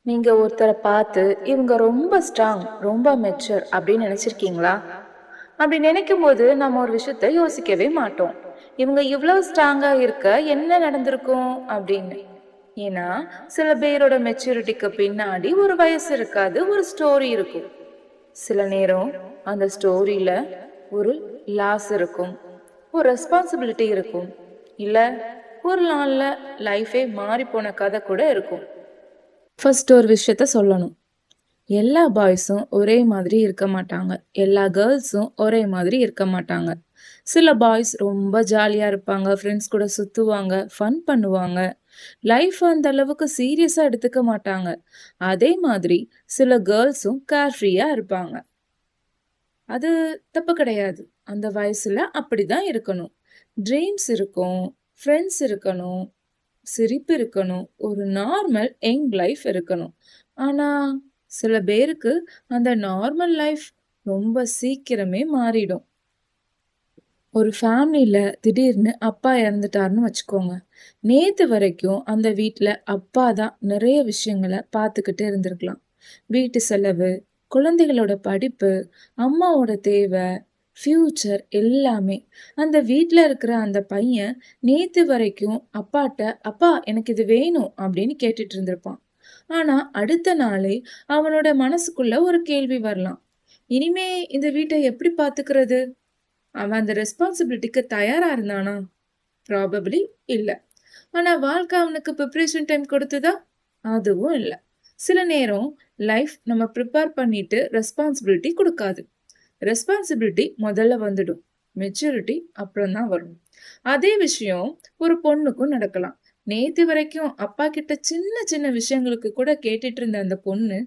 நீங்க ஒருத்தரை பார்த்து இவங்க ரொம்ப ஸ்ட்ராங், ரொம்ப மெச்சூர் அப்படின்னு நினைச்சிருக்கீங்களா? அப்படி நினைக்கும் போது நம்ம ஒரு விஷயத்த யோசிக்கவே மாட்டோம். இவங்க இவ்வளவு ஸ்ட்ராங்கா இருக்க என்ன நடந்திருக்கும் அப்படின்னு. ஏன்னா சில பேரோட மெச்சூரிட்டிக்கு பின்னாடி ஒரு வயசு இருக்காது, ஒரு ஸ்டோரி இருக்கும். சில நேரம் அந்த ஸ்டோரியில ஒரு லாஸ் இருக்கும், ஒரு ரெஸ்பான்சிபிலிட்டி இருக்கும், இல்ல ஒரு நாள்ல லைஃபே மாறி போன கதை கூட இருக்கும். ஃபர்ஸ்ட் ஒரு விஷயத்த சொல்லணும். எல்லா பாய்ஸும் ஒரே மாதிரி இருக்க மாட்டாங்க. எல்லா கேர்ள்ஸும் ஒரே மாதிரி இருக்க மாட்டாங்க. சில பாய்ஸ் ரொம்ப ஜாலியா இருப்பாங்க, ஃப்ரெண்ட்ஸ் கூட சுத்துவாங்க, ஃபன் பண்ணுவாங்க. லைஃப் அந்த அளவுக்கு சீரியஸா எடுத்துக்க மாட்டாங்க. அதே மாதிரி சில கேர்ள்ஸும் கேர்ஃப்ரீயா இருப்பாங்க. அது தப்பு கிடையாது. அந்த வயசுல அப்படிதான் இருக்கணும். ட்ரீம்ஸ் இருக்கும், ஃப்ரெண்ட்ஸ் இருக்கணும், சிரிப்பு இருக்கணும், ஒரு நார்மல் யங் லைஃப் இருக்கணும். ஆனா சில பேருக்கு அந்த நார்மல் லைஃப் ரொம்ப சீக்கிரமே மாறிடும். ஒரு ஃபேமிலியில திடீர்னு அப்பா இறந்துட்டாருன்னு வச்சுக்கோங்க. நேத்து வரைக்கும் அந்த வீட்ல அப்பா தான் நிறைய விஷயங்கள பார்த்துக்கிட்டு இருந்திருக்கலாம். வீட்டு செலவு, குழந்தைகளோட படிப்பு, அம்மாவோட தேவை, ஃப்யூச்சர் எல்லாமே. அந்த வீட்ல இருக்கிற அந்த பையன் நேத்து வரைக்கும் அப்பாட்ட, "அப்பா எனக்கு இது வேணும்" அப்படின்னு கேட்டுட்டு இருந்திருப்பான். ஆனா அடுத்த நாளே அவனோட மனசுக்குள்ள ஒரு கேள்வி வரலாம். இனிமே இந்த வீட்ட எப்படி பார்த்துக்கிறது? அவன் அந்த ரெஸ்பான்சிபிலிட்டிக்கு தயாரா இருந்தானா? ப்ராபபிலி இல்ல. ஆனா வாழ்க்கை அவனுக்கு ப்ரிப்பரேஷன் டைம் கொடுத்ததா? அதுவும் இல்ல. சில நேரம் லைஃப் நம்ம ப்ரிப்பேர் பண்ணிட்டு ரெஸ்பான்சிபிலிட்டி கொடுக்காது. ரெஸ்பான்சிபிலிட்டி முதல்ல வந்துடும். மெச்சூரிட்டி அப்புறம் தான் வரும். அதே விஷயம் ஒரு பொண்ணுக்கும் நடக்கலாம். நேத்து வரைக்கும் அப்பா கிட்ட சின்ன சின்ன விஷயங்களுக்கு கூட கேட்டுட்டு இருந்த அந்த பொண்ணு,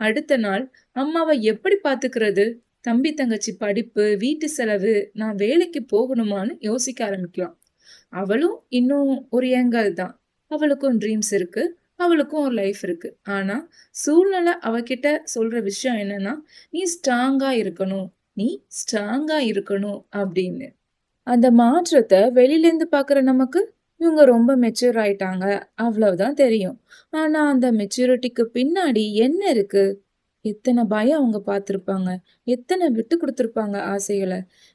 அடுத்த நாள் அம்மாவை எப்படி பாத்துக்கிறது? தம்பி தங்கச்சி படிப்பு, வீட்டு செலவு, நான் வேலைக்கு போகணுமான்னு யோசிக்க ஆரம்பிக்கலாம். அவளும் இன்னும் ஒரு யங்கர் தான். அவளுக்கும் ட்ரீம்ஸ் இருக்கு. அவளுக்கும் ஒரு லைஃப் இருக்கு. ஆனா சூழ்நிலை அவகிட்ட சொல்ற விஷயம் என்னன்னா, நீ ஸ்ட்ராங்கா இருக்கணும். நீ ஸ்ட்ராங்கா இருக்கணும் அப்படின்னு. அந்த மாற்றத்த வெளிலேருந்து பார்க்குற நமக்கு, இவங்க ரொம்ப மெச்சூர் ஆயிட்டாங்க, அவ்வளவுதான் தெரியும். ஆனா அந்த மெச்சூரிட்டிக்கு பின்னாடி என்ன இருக்கு? எத்தன பயம் அவங்க பார்த்துருப்பாங்க, எத்தன விட்டு குடுத்துருப்பாங்க ஆசைகள,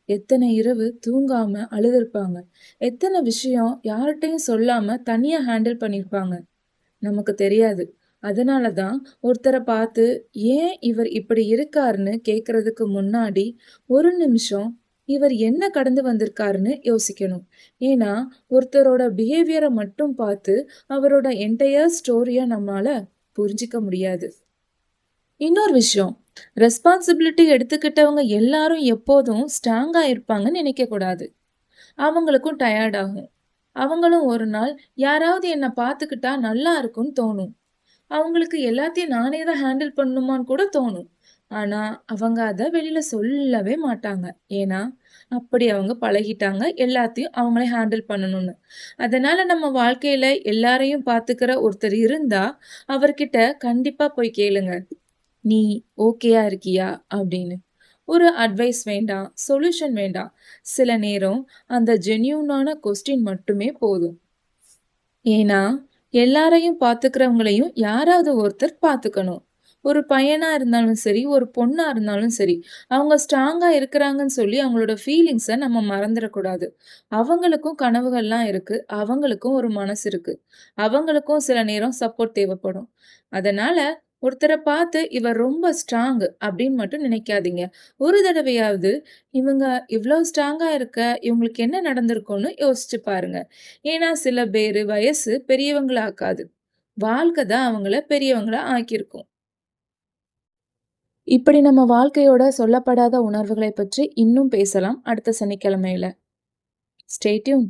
எத்தன இரவு தூங்காம அழுதுருப்பாங்க, எத்தன விஷயம் யார்ட்டயும் சொல்லாம தனியா ஹேண்டில் பண்ணியிருப்பாங்க. நமக்கு தெரியாது. அதனால தான் ஒருத்தர பார்த்து, ஏன் இவர் இப்படி இருக்காருன்னு கேட்கறதுக்கு முன்னாடி, ஒரு நிமிஷம் இவர் என்ன கடந்து வந்திருக்காருன்னு யோசிக்கணும். ஏன்னா, ஒருத்தரோட பிஹேவியர மட்டும் பார்த்து, அவரோட என்டையர் ஸ்டோரிய நம்மால புரிஞ்சிக்க முடியாது. இன்னொரு விஷயம், ரெஸ்பான்சிபிலிட்டி எடுத்துக்கிட்டவங்க எல்லாரும் எப்போதும் ஸ்ட்ராங்கா இருப்பாங்கன்னு நினைக்கக்கூடாது. அவங்களுக்கும் டயர்ட் ஆகும். அவங்களும் ஒரு நாள் யாராவது என்ன பார்த்துக்கிட்டா நல்லா இருக்கும்னு தோணும். அவங்களுக்கு எல்லாத்தையும் நானே தான் ஹேண்டில் பண்ணணுமான்னு கூட தோணும். ஆனா, அவங்க அத வெளியில சொல்லவே மாட்டாங்க. ஏன்னா, அப்படி அவங்க பழகிட்டாங்க எல்லாத்தையும் அவங்களே ஹேண்டில் பண்ணணும்னு. அதனால நம்ம வாழ்க்கையில எல்லாரையும் பார்த்துக்கிற ஒருத்தர் இருந்தா, அவர்கிட்ட கண்டிப்பா போய் கேளுங்க. "நீ ஓகேயா இருக்கியா?" அப்படின்னு. ஒரு அட்வைஸ் வேண்டாம், சொல்யூஷன் வேண்டாம். சில நேரம் அந்த ஜென்யூனான கொஸ்டின் மட்டுமே போதும். ஏன்னா, எல்லாரையும் பார்த்துக்கிறவங்களையும் யாராவது ஒருத்தர் பார்த்துக்கணும். ஒரு பையனா இருந்தாலும் சரி, ஒரு பொண்ணா இருந்தாலும் சரி, அவங்க ஸ்ட்ராங்கா இருக்கிறாங்கன்னு சொல்லி அவங்களோட ஃபீலிங்ஸ நம்ம மறந்துறக்கூடாது. அவங்களுக்கும் கனவுகள்லாம் இருக்கு. அவங்களுக்கும் ஒரு மனசு இருக்கு. அவங்களுக்கும் சில நேரம் சப்போர்ட் தேவைப்படும். அதனால ஒருத்தர பார்த்து இவர் ரொம்ப ஸ்ட்ராங் அப்படின்னு மட்டும் நினைக்காதீங்க. ஒரு தடவையாவது இவங்க இவ்ளோ ஸ்ட்ராங்கா இருக்க, இவங்களுக்கு என்ன நடந்திருக்கும்னு யோசிச்சு பாருங்க. ஏன்னா சில பேரு வயசு பெரியவங்கள ஆக்காது. வாழ்க்கை தான் அவங்கள பெரியவங்களா ஆக்கியிருக்கும். இப்படி நம்ம வாழ்க்கையோட சொல்லப்படாத உணர்வுகளை பற்றி இன்னும் பேசலாம் அடுத்த சனிக்கிழமையில. Stay tune.